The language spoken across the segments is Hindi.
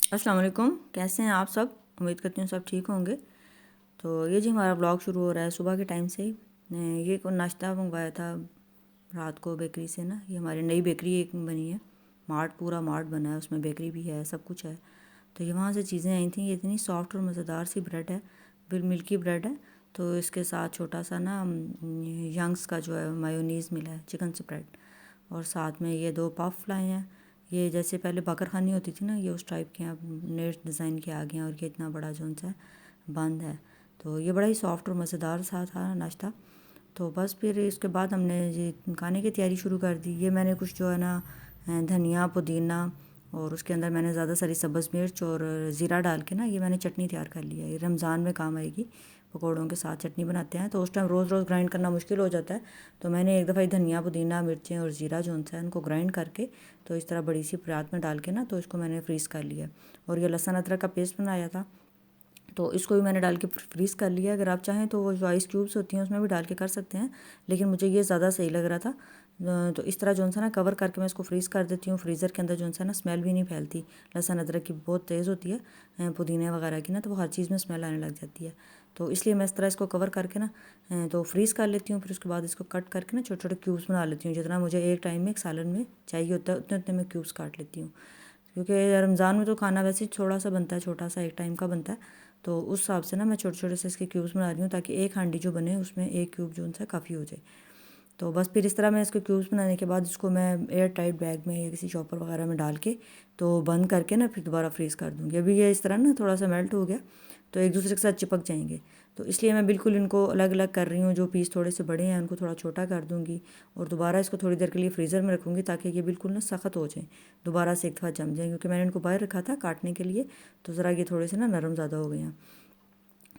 अस्सलाम वालेकुम। कैसे हैं आप सब? उम्मीद करती हूँ सब ठीक होंगे। तो ये जी हमारा ब्लॉग शुरू हो रहा है सुबह के टाइम से ही। ये को नाश्ता मंगवाया था रात को बेकरी से ना। ये हमारी नई बेकरी एक बनी है, मार्ट, पूरा मार्ट बना है, उसमें बेकरी भी है, सब कुछ है। तो ये वहाँ से चीज़ें आई थी। ये इतनी सॉफ्ट और मज़ेदार सी ब्रेड है, बिल मिल्की ब्रेड है। तो इसके साथ छोटा सा ना यंग्स का जो है मायोनीज़ मिला है, चिकन स्प्रेड। और साथ में ये दो पफ लाए हैं। ये जैसे पहले बकर खानी होती थी ना, ये उस टाइप के अब नए डिज़ाइन के आ गए हैं। और ये इतना बड़ा जो सा बंद है। तो ये बड़ा ही सॉफ्ट और मज़ेदार सा था नाश्ता। तो बस फिर इसके बाद हमने ये खाने की तैयारी शुरू कर दी। ये मैंने कुछ जो है ना धनिया पुदीना और उसके अंदर मैंने ज़्यादा सारी सब्ज़ मिर्च और ज़ीरा डाल के ना ये मैंने चटनी तैयार कर लिया है। ये रमज़ान में काम आएगी। पकौड़ों के साथ चटनी बनाते हैं तो उस टाइम रोज़ रोज़ ग्राइंड करना मुश्किल हो जाता है। तो मैंने एक दफ़ा ही धनिया पुदीना मिर्चें और ज़ीरा जो है उनको ग्राइंड करके तो इस तरह बड़ी सी परात में डाल के ना तो इसको मैंने फ्रीज़ कर लिया। और ये लहसुन अदरक का पेस्ट बनाया था तो इसको भी मैंने डाल के फ्रीज़ कर लिया। अगर आप चाहें तो वो जो आइस क्यूब्स होती हैं उसमें भी डाल के कर सकते हैं, लेकिन मुझे ये ज़्यादा सही लग रहा था। तो इस तरह जो सा ना कवर करके मैं इसको फ्रीज़ कर देती हूँ। फ्रीज़र के अंदर जो सा ना स्मेल भी नहीं फैलती। लहसुन अदरक की बहुत तेज़ होती है, पुदीने वगैरह की ना, तो वो हर चीज़ में स्मेल आने लग जाती है। तो इसलिए मैं इस तरह इसको कवर करके ना तो फ्रीज़ कर लेती हूँ। फिर उसके बाद इसको कट करके ना छोटे छोटे क्यूब्स बना लेती हूँ। जितना मुझे एक टाइम में एक सालन में चाहिए होता है उतने उतने मैं क्यूब्स काट लेती हूँ। क्योंकि रमज़ान में तो खाना वैसे ही थोड़ा सा बनता है, छोटा सा एक टाइम का बनता है। तो उस हिसाब से ना मैं छोटे छोटे से इसके क्यूब्स बना रही हूँ ताकि एक हांडी जो बने उसमें एक क्यूब जो उनसे काफ़ी हो जाए। तो बस फिर इस तरह मैं इसके क्यूब्स बनाने के बाद इसको मैं एयर टाइट बैग में या किसी चॉपर वगैरह में डाल के तो बंद करके ना फिर दोबारा फ्रीज़ कर दूँगी। अभी ये इस तरह ना थोड़ा सा मेल्ट हो गया तो एक दूसरे के साथ चिपक जाएंगे। तो इसलिए मैं बिल्कुल इनको अलग अलग कर रही हूँ। जो पीस थोड़े से बड़े हैं उनको थोड़ा छोटा कर दूँगी और दोबारा इसको थोड़ी देर के लिए फ्रीज़र में रखूँगी ताकि ये बिल्कुल ना सख्त हो जाए, दोबारा से एक दफ़ा जम जाए। क्योंकि मैंने इनको बाहर रखा था काटने के लिए तो ज़रा ये थोड़े से ना नरम ज़्यादा हो गए हैं।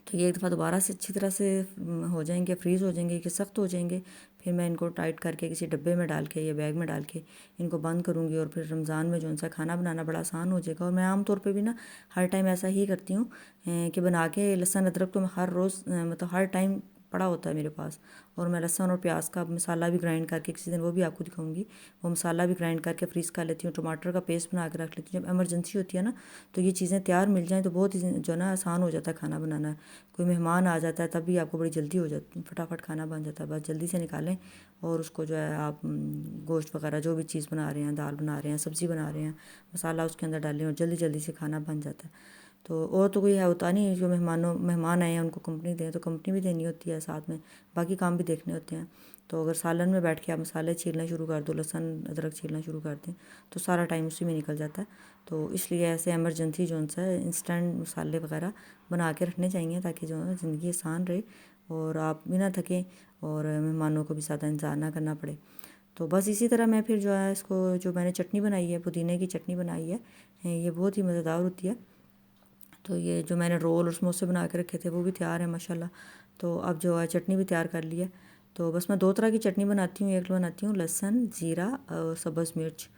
तो ये एक दफ़ा दोबारा से अच्छी तरह से हो जाएंगे, फ्रीज़ हो जाएंगे कि सख्त हो जाएंगे। फिर मैं इनको टाइट करके किसी डब्बे में डाल के या बैग में डाल के इनको बंद करूँगी। और फिर रमज़ान में जो सा खाना बनाना बड़ा आसान हो जाएगा। और मैं आम तौर पे भी ना हर टाइम ऐसा ही करती हूँ कि बना के लहसुन अदरक तो मैं हर रोज़ मतलब हर टाइम पड़ा होता है मेरे पास। और मैं लहसुन और प्याज का मसाला भी ग्राइंड करके किसी दिन वो भी आपको दिखाऊंगी। वो मसाला भी ग्राइंड करके फ्रीज़ कर लेती हूँ। टमाटर का पेस्ट बना के रख लेती हूँ। जब इमरजेंसी होती है ना तो ये चीज़ें तैयार मिल जाएँ तो बहुत ही जो है ना आसान हो जाता है खाना बनाना। कोई मेहमान आ जाता है तब भी आपको बड़ी जल्दी हो जाती, फटाफट खाना बन जाता है। बस जल्दी से निकालें और उसको जो है आप गोश्त वगैरह जो भी चीज़ बना रहे हैं, दाल बना रहे हैं, सब्ज़ी बना रहे हैं, मसाला उसके अंदर डालें और जल्दी जल्दी से खाना बन जाता है। तो और तो कोई है होता नहीं, जो मेहमान आए हैं उनको कंपनी दें तो कंपनी भी देनी होती है, साथ में बाकी काम भी देखने होते हैं। तो अगर सालन में बैठ के आप मसाले छीलना शुरू कर दो, लहसुन अदरक छीलना शुरू कर दें तो सारा टाइम उसी में निकल जाता है। तो इसलिए ऐसे इमरजेंसी जो है इंस्टेंट मसाले वगैरह बना के रखने चाहिए ताकि जो है ज़िंदगी आसान रहे और आप भी ना थकें और मेहमानों को भी ज़्यादा इंतज़ार ना करना पड़े। तो बस इसी तरह मैं फिर जो है इसको जो मैंने चटनी बनाई है, पुदीने की चटनी बनाई है, ये बहुत ही मज़ेदार होती है। तो ये जो मैंने रोल और समोसे बना के रखे थे वो भी तैयार है माशाल्लाह। तो अब जो है चटनी भी तैयार कर ली है। तो बस मैं दो तरह की चटनी बनाती हूँ। एक बनाती हूँ लहसुन ज़ीरा और सब्ज़ मिर्च,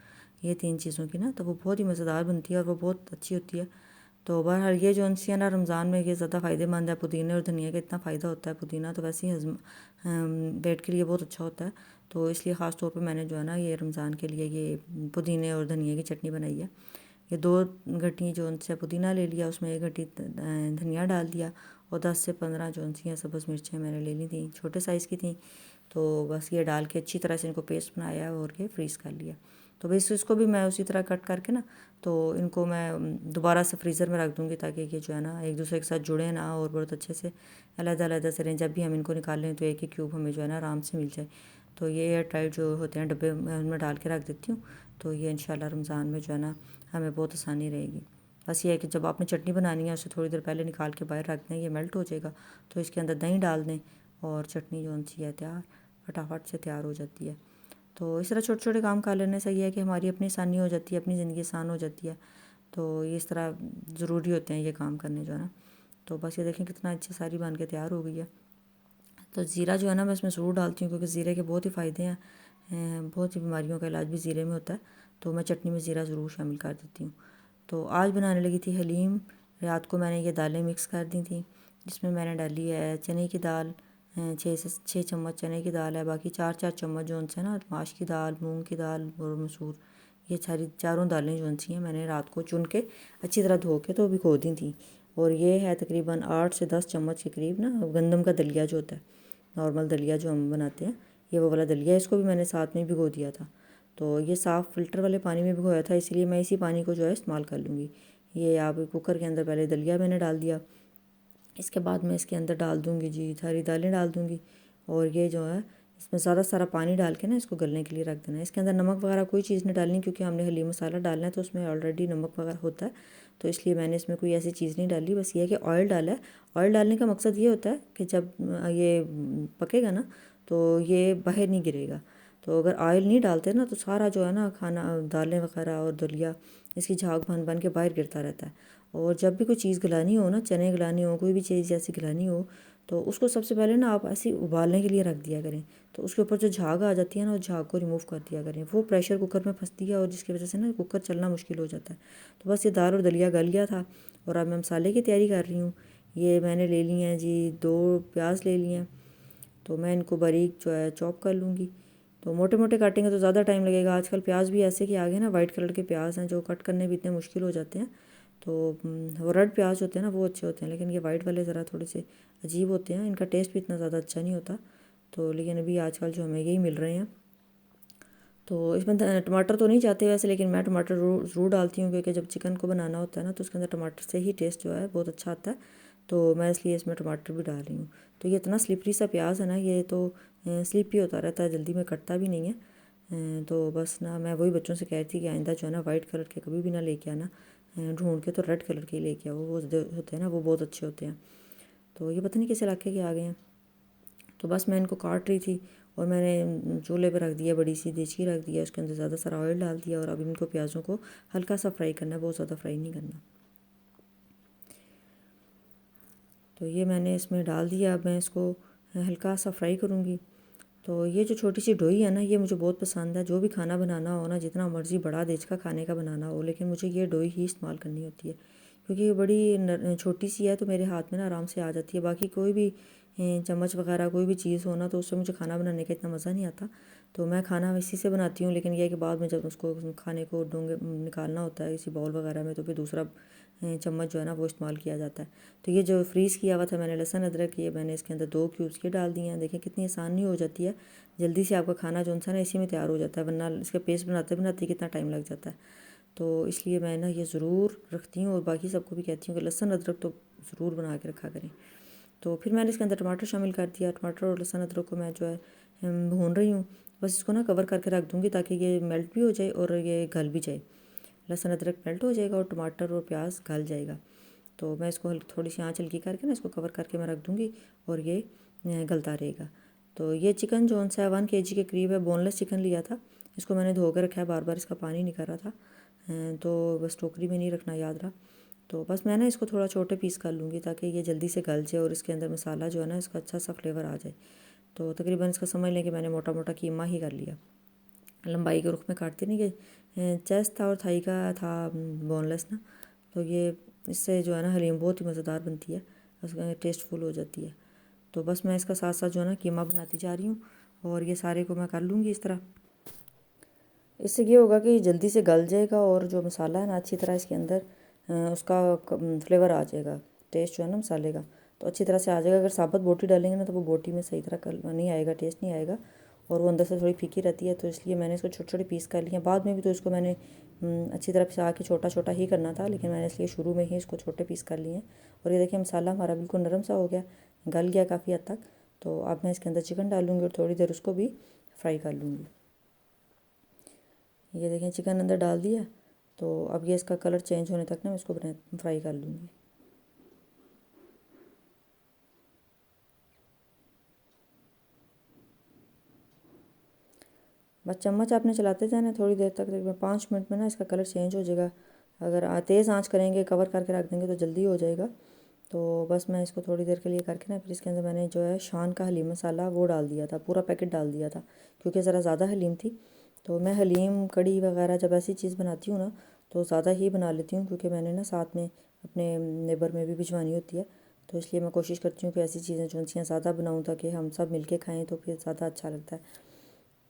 ये तीन चीज़ों की ना, तो वो बहुत ही मज़ेदार बनती है और वो बहुत अच्छी होती है। तो बहरहाल ये जो सी है ना रमज़ान में ये ज़्यादा फ़ायदेमंद है। पुदीने और धनिया का इतना फ़ायदा होता है। पुदीना तो वैसे ही हज़म पेट के लिए बहुत अच्छा होता है। तो इसलिए ख़ास तौर पे मैंने जो है ना ये रमज़ान के लिए ये पुदीने और धनिया की चटनी बनाई है। ये दो गड्डी जो उनसे पुदीना ले लिया, उसमें एक गड्डी धनिया डाल दिया और 10 से 15 जो उनसी सब्ज़ मिर्चें मैंने ले ली थी, छोटे साइज़ की थी। तो बस ये डाल के अच्छी तरह से इनको पेस्ट बनाया और ये फ्रीज़ कर लिया। तो बस इसको भी मैं उसी तरह कट करके ना तो इनको मैं दोबारा से फ्रीज़र में रख दूँगी ताकि ये जो है ना एक दूसरे के साथ जुड़े ना और बहुत अच्छे से अलग-अलग से रहें। जब भी हम इनको निकालें तो एक ही क्यूब हमें जो है ना आराम से मिल जाए। तो ये एयर टाइट जो होते हैं डब्बे में उनमें डाल के रख देती हूँ। तो ये इंशाल्लाह रमज़ान में जो है ना हमें बहुत आसानी रहेगी। बस ये है कि जब आपने चटनी बनानी है उससे थोड़ी देर पहले निकाल के बाहर रख दें, ये मेल्ट हो जाएगा। तो इसके अंदर दही डाल दें और चटनी जो सी है तैयार, फटाफट से तैयार हो जाती है। तो इस तरह छोटे छोटे काम कर लेने से ये है कि हमारी अपनी आसानी हो जाती है, अपनी ज़िंदगी आसान हो जाती है। तो ये इस तरह ज़रूरी होते हैं ये काम करने जो है ना। तो बस ये देखें कितना अच्छी सारी बन के तैयार हो गई है। तो ज़ीरा जो है ना मैं इसमें ज़रूर डालती हूँ क्योंकि ज़ीरे के बहुत ही फ़ायदे हैं। बहुत सी बीमारियों का इलाज भी ज़ीरे में होता है। तो मैं चटनी में ज़ीरा ज़रूर शामिल कर देती हूँ। तो आज बनाने लगी थी हलीम। रात को मैंने ये दालें मिक्स कर दी थी, जिसमें मैंने डाली है चने की दाल, 6 चम्मच चने की दाल है, बाकी 4 4 चम्मच जो उनसे ना माश की दाल, मूंग की दाल और मसूर, ये सारी चारों दालें जो सी हैं मैंने रात को चुन के अच्छी तरह धो के तो भिगो दी थी। और ये है तकरीबन 8 से 10 चम्मच के करीब ना गंदम का दलिया जो होता है, नॉर्मल दलिया जो हम बनाते हैं, ये वो वाला दलिया, इसको भी मैंने साथ में भिगो दिया था। तो ये साफ़ फ़िल्टर वाले पानी में भिगोया था, इसलिए मैं इसी पानी को जो है इस्तेमाल कर लूँगी। ये आप कुकर के अंदर पहले दलिया मैंने डाल दिया, इसके बाद मैं इसके अंदर डाल दूँगी जी सारी दालें डाल दूँगी। और ये जो है इसमें ज़्यादा सारा पानी डाल के ना इसको गलने के लिए रख देना है। इसके अंदर नमक वगैरह कोई चीज़ नहीं डालनी, क्योंकि हमने हलीम मसाला डालना है तो उसमें ऑलरेडी नमक वगैरह होता है, तो इसलिए मैंने इसमें कोई ऐसी चीज़ नहीं डाली। बस ये है कि ऑयल डाला है। ऑयल डालने का मकसद ये होता है कि जब ये पकेगा ना तो ये बाहर नहीं गिरेगा। तो अगर ऑयल नहीं डालते ना तो सारा जो है ना खाना, दालें वगैरह और दलिया इसकी झाग बन बन के बाहर गिरता रहता है। और जब भी कोई चीज़ गलानी हो ना, चने गलानी हो, कोई भी चीज़ ऐसी गलानी हो, तो उसको सबसे पहले ना आप ऐसे उबालने के लिए रख दिया करें। तो उसके ऊपर जो झाग आ जाती है ना, उस झाग को रिमूव कर दिया करें। वो प्रेशर कुकर में फंसती है और जिसकी वजह से ना कुकर चलना मुश्किल हो जाता है। तो बस ये दाल और दलिया गल गया था और अब मैं मसाले की तैयारी कर रही हूँ। ये मैंने ले ली हैं जी 2 प्याज ले लिए हैं, तो मैं इनको बारीक जो है चॉप कर लूँगी। तो मोटे मोटे काटेंगे तो ज़्यादा टाइम लगेगा। आजकल प्याज भी ऐसे कि आ गए ना, वाइट कलर के प्याज हैं जो कट करने भी इतने मुश्किल हो जाते हैं। तो वो रेड प्याज होते हैं ना वो अच्छे होते हैं, लेकिन ये वाइट वाले ज़रा थोड़े से अजीब होते हैं, इनका टेस्ट भी इतना ज़्यादा अच्छा नहीं होता। तो लेकिन अभी आजकल जो हमें यही मिल रहे हैं। तो इसमें टमाटर तो नहीं चाहते वैसे, लेकिन मैं टमाटर ज़रूर डालती हूँ, क्योंकि जब चिकन को बनाना होता है ना तो उसके अंदर टमाटर से ही टेस्ट जो है बहुत अच्छा आता है। तो मैं इसलिए इसमें टमाटर भी डाल रही हूँ। तो ये इतना स्लिपरी सा प्याज है ना, ये तो स्लिप ही होता रहता है, जल्दी में कटता भी नहीं है। तो बस ना मैं वही बच्चों से कह रही थी कि आइंदा जो है ना वाइट कलर के कभी भी ना लेके आना, ढूंढ के तो रेड कलर के ही लेके आओ, वो जो होते हैं ना वो बहुत अच्छे होते हैं। तो ये पता नहीं किस इलाके के आ गए हैं। तो बस मैं इनको काट रही थी और मैंने चूल्हे पे रख दिया, बड़ी सी देचकी रख दिया, उसके अंदर ज़्यादा सारा ऑयल डाल दिया और अब इनको प्याज़ों को हल्का सा फ्राई करना है, बहुत ज़्यादा फ्राई नहीं करना। तो ये मैंने इसमें डाल दिया, अब मैं इसको हल्का सा फ्राई करूँगी। तो ये जो छोटी सी डोई है ना, ये मुझे बहुत पसंद है। जो भी खाना बनाना हो ना, जितना मर्ज़ी बड़ा देश का खाने का बनाना हो, लेकिन मुझे ये डोई ही इस्तेमाल करनी होती है, क्योंकि ये बड़ी छोटी सी है तो मेरे हाथ में ना आराम से आ जाती है। बाकी कोई भी चम्मच वगैरह कोई भी चीज़ हो ना, तो उससे मुझे खाना बनाने का इतना मज़ा नहीं आता। तो मैं खाना इसी से बनाती हूँ, लेकिन यह है कि बाद में जब उसको खाने को डोंगे निकालना होता है किसी बाउल वगैरह में, तो फिर दूसरा चम्मच जो है ना वो इस्तेमाल किया जाता है। तो ये जो फ्रीज़ किया हुआ था मैंने लहसुन अदरक, ये मैंने इसके अंदर 2 क्यूब्स के डाल दिए हैं। देखिए कितनी आसानी हो जाती है, जल्दी से आपका खाना जो सा ना इसी में तैयार हो जाता है, वरना इसका पेस्ट बनाते बनाते कितना टाइम लग जाता है। तो इसलिए मैं ना ये ज़रूर रखती हूँ और बाकी सबको भी कहती हूँ कि लहसुन अदरक तो ज़रूर बना के रखा करें। तो फिर मैंने इसके अंदर टमाटर शामिल कर दिया। टमाटर और लहसुन अदरक को मैं जो है भून रही हूँ। बस इसको ना कवर करके रख दूँगी ताकि ये मेल्ट भी हो जाए और ये गल भी जाए। लहसुन अदरक मेल्ट हो जाएगा और टमाटर और प्याज गल जाएगा। तो मैं इसको थोड़ी सी आँच हल्की करके ना इसको कवर करके मैं रख दूँगी और ये गलता रहेगा। तो ये चिकन जो सा 1 kg के करीब है, बोनलेस चिकन लिया था। इसको मैंने धो कर रखा है, बार बार इसका पानी निकल रहा था। तो बस टोकरी में नहीं रखना, याद रहा। तो बस मैं ना इसको थोड़ा छोटे पीस कर लूँगी ताकि ये जल्दी से गल जाए और इसके अंदर मसाला जो है ना इसका अच्छा सा फ्लेवर आ जाए। तो तकरीबन इसका समझ लें कि मैंने मोटा मोटा कीमा ही कर लिया। लंबाई के रुख में काटती नहीं कि चेस्ट था और थाई का था बोनलेस ना, तो ये इससे जो है ना हलीम बहुत ही मज़ेदार बनती है, उसका टेस्टफुल हो जाती है। तो बस मैं इसका साथ साथ जो है ना कीमा बनाती जा रही हूँ और ये सारे को मैं कर लूँगी इस तरह। इससे ये होगा कि जल्दी से गल जाएगा और जो मसाला है ना अच्छी तरह इसके अंदर उसका फ्लेवर आ जाएगा, टेस्ट जो है ना मसाले का तो अच्छी तरह से आ जाएगा। अगर साबुत बोटी डालेंगे ना तो वो बोटी में सही तरह कल नहीं आएगा, टेस्ट नहीं आएगा और वो अंदर से थोड़ी फीकी रहती है। तो इसलिए मैंने इसको छोटे छोटे पीस कर लिए। बाद में भी तो इसको मैंने अच्छी तरह पिसा के छोटा छोटा ही करना था, लेकिन मैंने इसलिए शुरू में ही इसको छोटे पीस कर लिए हैं। और ये देखिए मसाला हमारा बिल्कुल नरम सा हो गया, गल गया काफ़ी हद तक। तो अब मैं इसके अंदर चिकन डालूँगी और थोड़ी देर उसको भी फ्राई कर लूँगी। ये देखें चिकन अंदर डाल दिया, तो अब ये इसका कलर चेंज होने तक ना मैं इसको फ्राई कर लूँगी। बस चम्मच आपने चलाते जाना थोड़ी देर तक, तकरीबन 5 मिनट में ना इसका कलर चेंज हो जाएगा। अगर तेज़ आंच करेंगे, कवर करके रख देंगे तो जल्दी हो जाएगा। तो बस मैं इसको थोड़ी देर के लिए करके ना फिर इसके अंदर मैंने जो है शान का हलीम मसाला वो डाल दिया था, पूरा पैकेट डाल दिया था, क्योंकि ज़रा ज़्यादा हलीम थी। तो मैं हलीम कड़ी वगैरह जब ऐसी चीज़ बनाती हूँ ना तो ज़्यादा ही बना लेती हूँ, क्योंकि मैंने ना साथ में अपने नेबर में भी भिजवानी होती है। तो इसलिए मैं कोशिश करती हूँ कि ऐसी चीज़ें जो सी ज़्यादा बनाऊँ ताकि हम सब मिल के खाएँ तो फिर ज़्यादा अच्छा लगता है।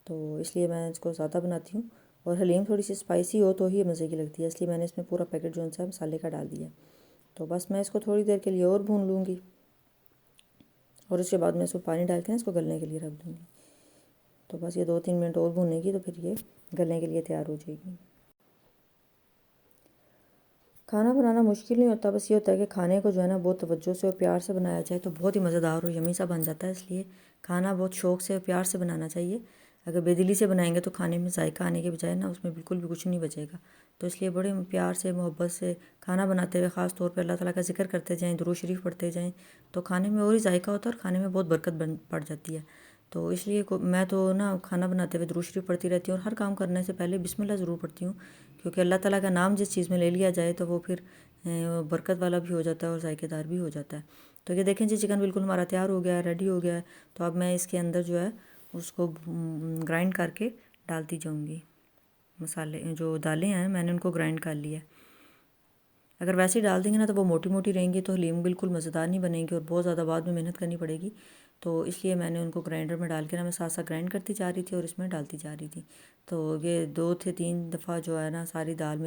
तो इसलिए मैं इसको ज़्यादा बनाती हूँ और हलीम थोड़ी सी स्पाइसी हो तो ही मज़े की लगती है, इसलिए मैंने इसमें पूरा पैकेट जो सा मसाले का डाल दिया। तो बस मैं इसको थोड़ी देर के लिए और भून लूँगी और उसके बाद मैं इसको पानी डाल के ना इसको गलने के लिए रख दूँगी। तो बस ये 2-3 मिनट और भूनेगी तो फिर ये गलने के लिए तैयार हो जाएगी। खाना बनाना मुश्किल नहीं होता, बस ये होता है कि खाने को जो है ना बहुत तवज्जो से और प्यार से बनाया जाए तो बहुत ही मज़ेदार और यमी सा बन जाता है। इसलिए खाना बहुत शौक़ से और प्यार से बनाना चाहिए। अगर बेदिली से बनाएंगे तो खाने में जायका आने के बजाय ना उसमें बिल्कुल भी कुछ नहीं बचेगा। तो इसलिए बड़े प्यार से मोहब्बत से खाना बनाते हुए ख़ास तौर पर अल्लाह ताला का ज़िक्र करते जाएँ, दुरूद शरीफ पढ़ते जाएँ तो खाने में और ही जायका होता है और खाने में बहुत बरकत बन पड़ जाती है। तो इसलिए मैं तो ना खाना बनाते हुए दुरूद शरीफ पढ़ती रहती हूँ और हर काम करने से पहले बिस्मिल्लाह ज़रूर पढ़ती हूँ, क्योंकि अल्लाह ताला का नाम जिस चीज़ में ले लिया जाए तो वो फिर बरकत वाला भी हो जाता है और जायकेदार भी हो जाता है। तो ये देखें जी, चिकन बिल्कुल हमारा तैयार हो गया है, रेडी हो गया है। तो अब मैं इसके अंदर जो है उसको ग्राइंड करके डालती जाऊँगी। मसाले जो दालें हैं मैंने उनको ग्राइंड कर लिया है। अगर वैसे ही डाल देंगे ना तो वो मोटी मोटी रहेंगी तो हलीम बिल्कुल मज़ेदार नहीं बनेगी और बहुत ज़्यादा बाद में मेहनत करनी पड़ेगी। तो इसलिए मैंने उनको ग्राइंडर में डाल के ना मैं साथ साथ ग्राइंड करती जा रही थी और इसमें डालती जा रही थी। तो ये 2 से 3 दफ़ा जो है ना सारी दाल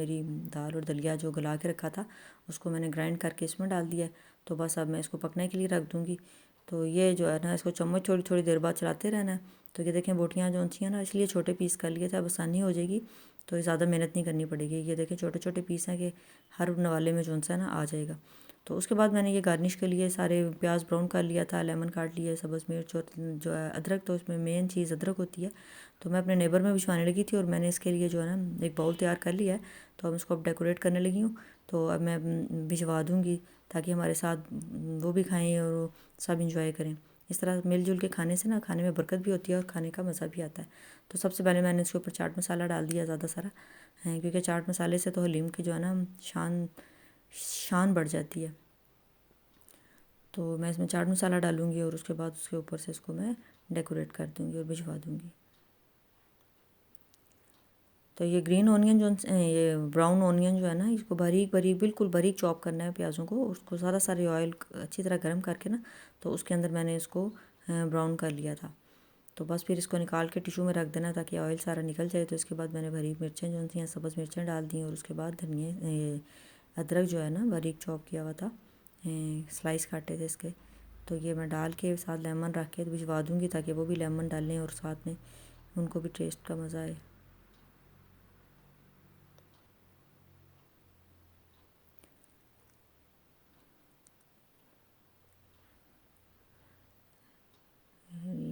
और दलिया जो गला के रखा था उसको मैंने ग्राइंड करके इसमें डाल दिया। तो बस अब मैं इसको पकने के लिए रख दूँगी। तो ये जो है ना इसको चम्मच थोड़ी थोड़ी देर बाद चलाते रहना है। तो ये देखें बोटियाँ जो सी हैं ना इसलिए छोटे पीस कर लिए थे, अब आसानी हो जाएगी तो ये ज़्यादा मेहनत नहीं करनी पड़ेगी। ये देखें छोटे छोटे पीस हैं कि हर नवाले में जो सा ना आ जाएगा। तो उसके बाद मैंने ये गार्निश के लिए सारे प्याज ब्राउन कर लिया था, लेमन काट लिया, सब्ज़ मिर्च और जो है अदरक, तो इसमें मेन चीज़ अदरक होती है। तो मैं अपने नेबर में भिजवाने लगी थी और मैंने इसके लिए जो है ना एक बाउल तैयार कर लिया है। तो अब इसको अब डेकोरेट करने लगी हूँ। तो अब मैं भिजवा दूँगी ताकि हमारे साथ वो भी खाएँ और सब इंजॉय करें। इस तरह मिलजुल के खाने से ना खाने में बरकत भी होती है और खाने का मज़ा भी आता है। तो सबसे पहले मैंने इसके ऊपर चाट मसाला डाल दिया ज़्यादा सारा, क्योंकि चाट मसाले से तो हलीम की जो है ना शान बढ़ जाती है। तो मैं इसमें चाट मसाला डालूँगी और उसके बाद उसके ऊपर से इसको मैं डेकोरेट कर दूँगी और भिजवा दूँगी। तो ये ग्रीन ऑनियन ये ब्राउन ऑनियन जो है ना इसको बारीक बारीक बिल्कुल बारीक चॉप करना है प्याज़ों को। उसको सारा सारे ऑयल अच्छी तरह गर्म करके ना तो उसके अंदर मैंने इसको ब्राउन कर लिया था। तो बस फिर इसको निकाल के टिशू में रख देना ताकि ऑयल सारा निकल जाए। तो इसके बाद मैंने बारीक मिर्चें जो थी सब्ज़ मिर्चें डाल दी और उसके बाद धनिया अदरक जो है ना बारीक चॉप किया हुआ था, स्लाइस काटे थे इसके। तो ये मैं डाल के साथ लेमन रख के भिजवा दूँगी ताकि वो भी लेमन डालें और साथ में उनको भी टेस्ट का मज़ा आए।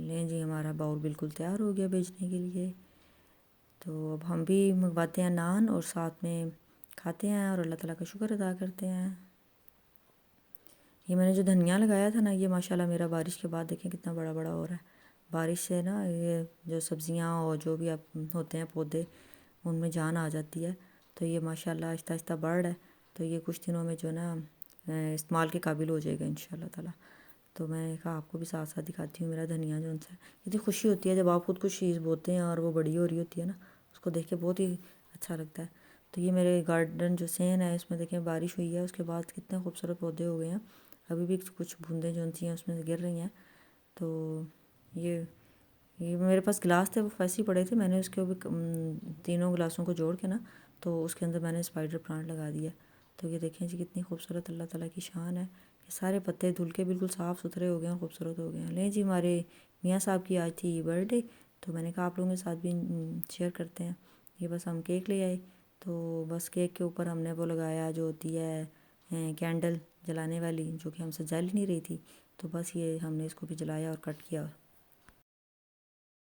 लें जी, हमारा बाउल बिल्कुल तैयार हो गया भेजने के लिए। तो अब हम भी मंगवाते हैं नान और साथ में खाते हैं और अल्लाह ताला का शुक्र अदा करते हैं। ये मैंने जो धनिया लगाया था ना ये माशाल्लाह मेरा बारिश के बाद देखें कितना बड़ा बड़ा हो रहा है। बारिश से ना ये जो सब्ज़ियाँ और जो भी आप होते हैं पौधे उनमें जान आ जाती है। तो ये माशाल्लाह आहिस्ता आहिस्ता बढ़ रहा है। तो ये कुछ दिनों में जो है ना इस्तेमाल के काबिल हो जाएगा इंशाल्लाह ताला। तो मैंने कहा आपको भी साथ साथ दिखाती हूँ मेरा धनिया जो उनसे इतनी खुशी होती है जब आप खुद कुछ चीज़ बोते हैं और वो बड़ी हो रही होती है ना, उसको देख के बहुत ही अच्छा लगता है। तो ये मेरे गार्डन जो सेन है इसमें देखें बारिश हुई है उसके बाद कितने खूबसूरत पौधे हो गए हैं। अभी भी कुछ बूंदें जो सी हैं उसमें से गिर रही हैं। तो ये ये मेरे पास गिलास थे वो वैसे ही पड़े थे, मैंने उसके ऊपर तीनों गिलासों को जोड़ के ना तो उसके अंदर मैंने स्पाइडर प्लांट लगा दिया। तो ये देखें जी कितनी खूबसूरत अल्लाह ताला की शान है कि सारे पत्ते धुल के बिल्कुल साफ़ सुथरे हो गए हैं, खूबसूरत हो गए हैं। लें जी, हमारे मियाँ साहब की आज थी बर्थडे तो मैंने कहा आप लोगों के साथ भी शेयर करते हैं। ये बस हम केक ले आए तो बस केक के ऊपर हमने वो लगाया जो होती है कैंडल जलाने वाली जो कि हमसे जल ही नहीं रही थी। तो बस ये हमने इसको भी जलाया और कट किया।